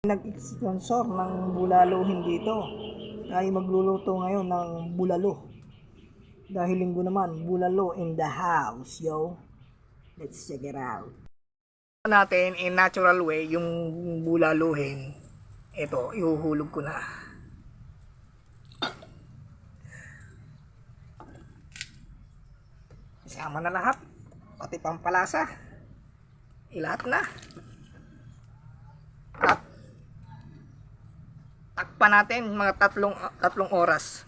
Nag-sponsor ng bulaluhin dito. Tayo magluluto ngayon ng bulalo. Dahil linggo naman, bulalo in the house, yo. Let's check it out. Natin in natural way yung bulaluhin. Ito, ihuhulog ko na. Isama na lahat. Pati pampalasa. Ilahat na. At takpan natin mga tatlong oras.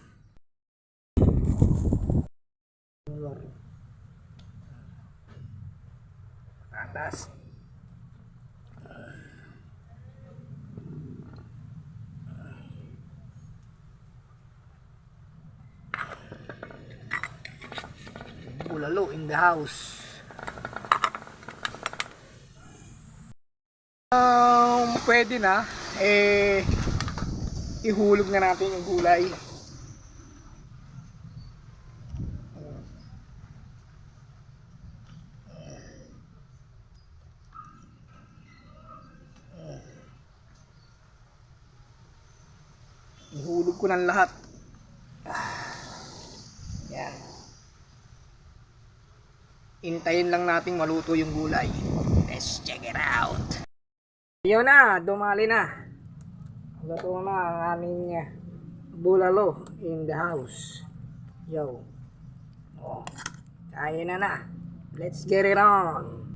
Atas. Bulalo in the house. Pwede na. Ihulog na natin yung gulay. Ihulog ko ng lahat. Yan. Intayin lang nating maluto yung gulay. Let's check it out. Yun na, dumali na. Luto na ang aming bulalo in the house. Yo. Oh, kaya na na. Let's get it on.